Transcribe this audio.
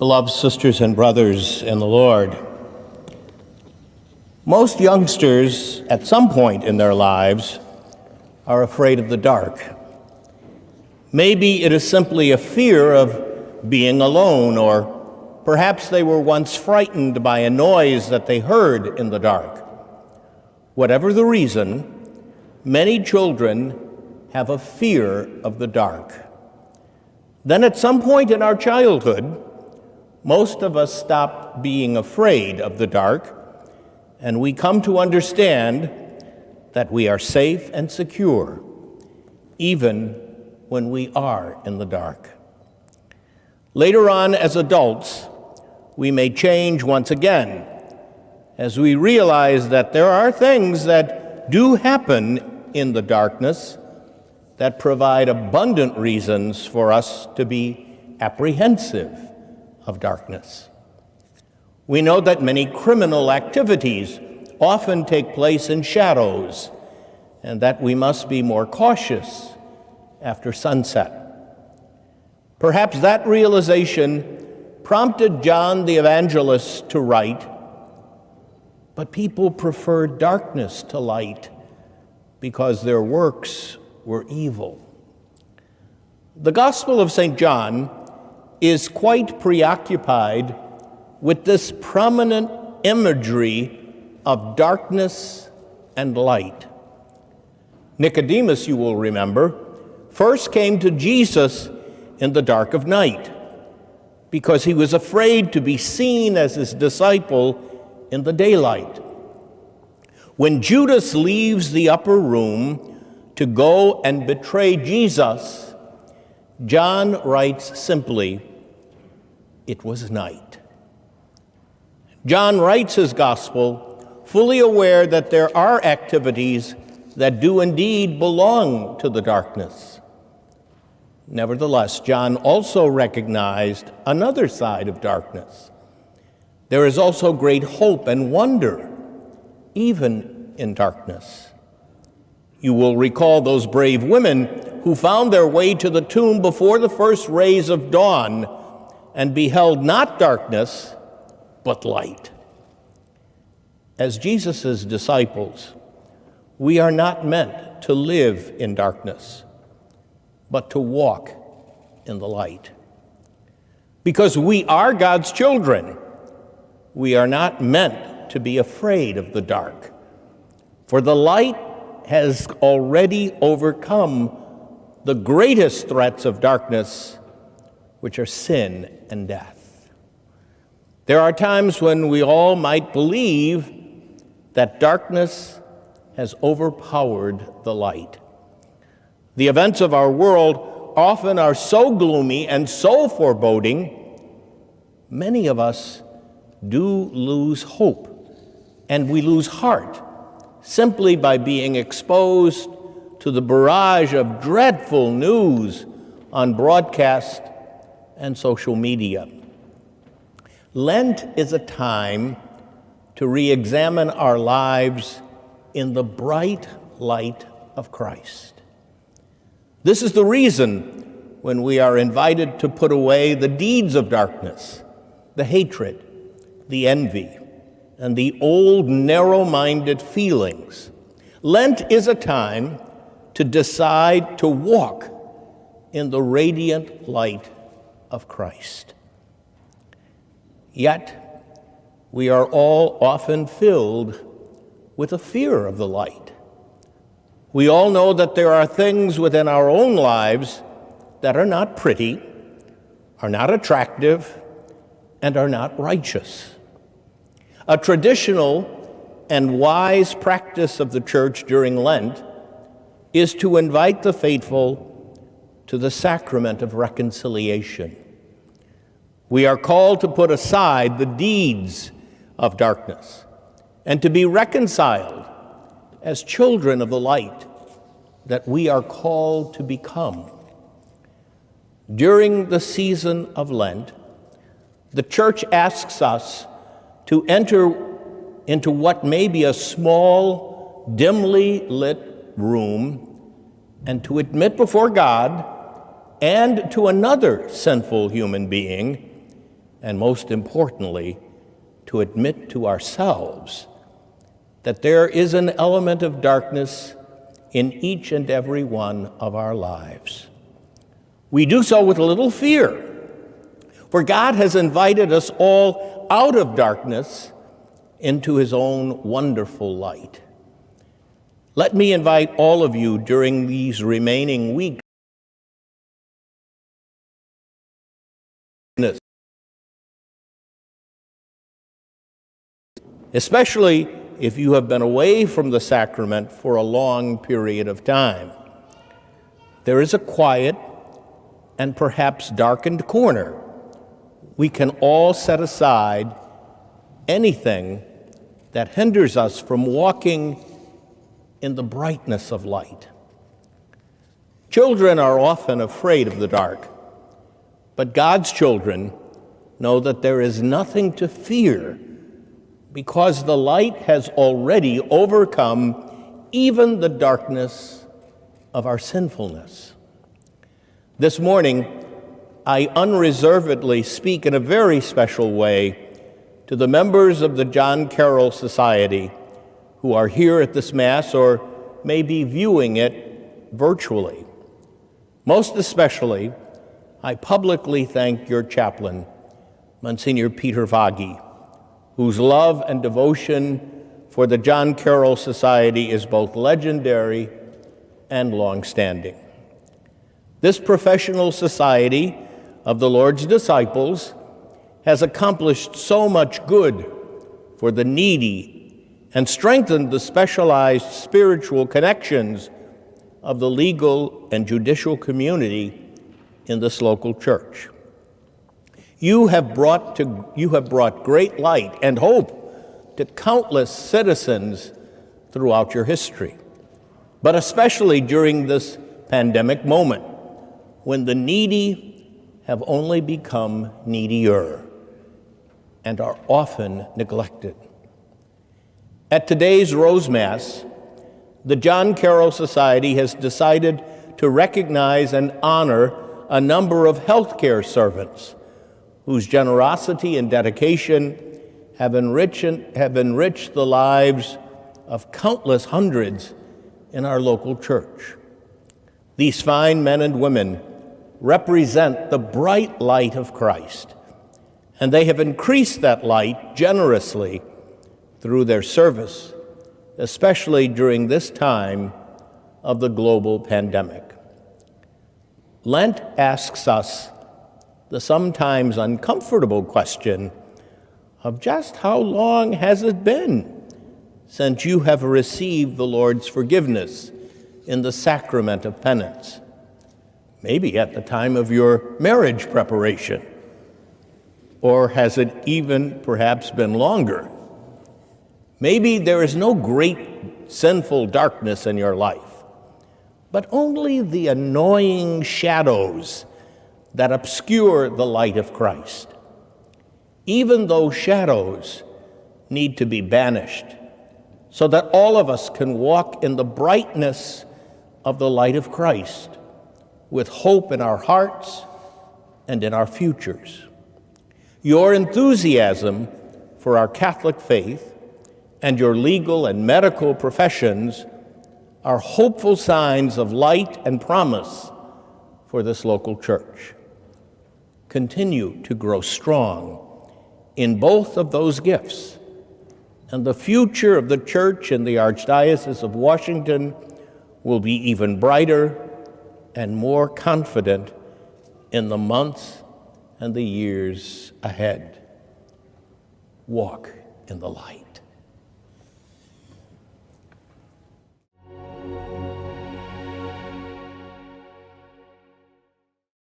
Beloved sisters and brothers in the Lord, most youngsters at some point in their lives are afraid of the dark. Maybe it is simply a fear of being alone, or perhaps they were once frightened by a noise that they heard in the dark. Whatever the reason, many children have a fear of the dark. Then at some point in our childhood, most of us stop being afraid of the dark, and we come to understand that we are safe and secure, even when we are in the dark. Later on, as adults, we may change once again, as we realize that there are things that do happen in the darkness that provide abundant reasons for us to be apprehensive of darkness. We know that many criminal activities often take place in shadows, and that we must be more cautious after sunset. Perhaps that realization prompted John the Evangelist to write, "But people preferred darkness to light because their works were evil." The Gospel of St. John is quite preoccupied with this prominent imagery of darkness and light. Nicodemus, you will remember, first came to Jesus in the dark of night because he was afraid to be seen as his disciple in the daylight. When Judas leaves the upper room to go and betray Jesus, John writes simply, "It was night." John writes his gospel fully aware that there are activities that do indeed belong to the darkness. Nevertheless, John also recognized another side of darkness. There is also great hope and wonder, even in darkness. You will recall those brave women who found their way to the tomb before the first rays of dawn and beheld not darkness, but light. As Jesus' disciples, we are not meant to live in darkness, but to walk in the light. Because we are God's children, we are not meant to be afraid of the dark, for the light has already overcome the greatest threats of darkness, which are sin and death. There are times when we all might believe that darkness has overpowered the light. The events of our world often are so gloomy and so foreboding, many of us do lose hope, and we lose heart simply by being exposed to the barrage of dreadful news on broadcast and social media. Lent is a time to re-examine our lives in the bright light of Christ. This is the reason when we are invited to put away the deeds of darkness, the hatred, the envy, and the old narrow-minded feelings. Lent is a time to decide to walk in the radiant light of Christ. Yet, we are all often filled with a fear of the light. We all know that there are things within our own lives that are not pretty, are not attractive, and are not righteous. A traditional and wise practice of the Church during Lent is to invite the faithful to the sacrament of reconciliation. We are called to put aside the deeds of darkness and to be reconciled as children of the light that we are called to become. During the season of Lent, the Church asks us to enter into what may be a small, dimly lit room and to admit before God and to another sinful human being and most importantly, to admit to ourselves that there is an element of darkness in each and every one of our lives. We do so with a little fear, for God has invited us all out of darkness into his own wonderful light. Let me invite all of you during these remaining weeks, especially if you have been away from the sacrament for a long period of time. There is a quiet and perhaps darkened corner we can all set aside anything that hinders us from walking in the brightness of light. Children are often afraid of the dark, but God's children know that there is nothing to fear because the light has already overcome even the darkness of our sinfulness. This morning, I unreservedly speak in a very special way to the members of the John Carroll Society who are here at this Mass or may be viewing it virtually. Most especially, I publicly thank your chaplain, Monsignor Peter Vaghi, whose love and devotion for the John Carroll Society is both legendary and long-standing. This professional society of the Lord's disciples has accomplished so much good for the needy and strengthened the specialized spiritual connections of the legal and judicial community in this local church. You have brought great light and hope to countless citizens throughout your history, but especially during this pandemic moment when the needy have only become needier and are often neglected. At today's Rose Mass, the John Carroll Society has decided to recognize and honor a number of healthcare servants whose generosity and dedication have enriched the lives of countless hundreds in our local church. These fine men and women represent the bright light of Christ, and they have increased that light generously through their service, especially during this time of the global pandemic. Lent asks us the sometimes uncomfortable question of just how long has it been since you have received the Lord's forgiveness in the sacrament of penance? Maybe at the time of your marriage preparation. Or has it even perhaps been longer? Maybe there is no great sinful darkness in your life, but only the annoying shadows that obscure the light of Christ. Even those shadows need to be banished so that all of us can walk in the brightness of the light of Christ, with hope in our hearts and in our futures. Your enthusiasm for our Catholic faith and your legal and medical professions are hopeful signs of light and promise for this local church. Continue to grow strong in both of those gifts, and the future of the church in the Archdiocese of Washington will be even brighter and more confident in the months and the years ahead. Walk in the light.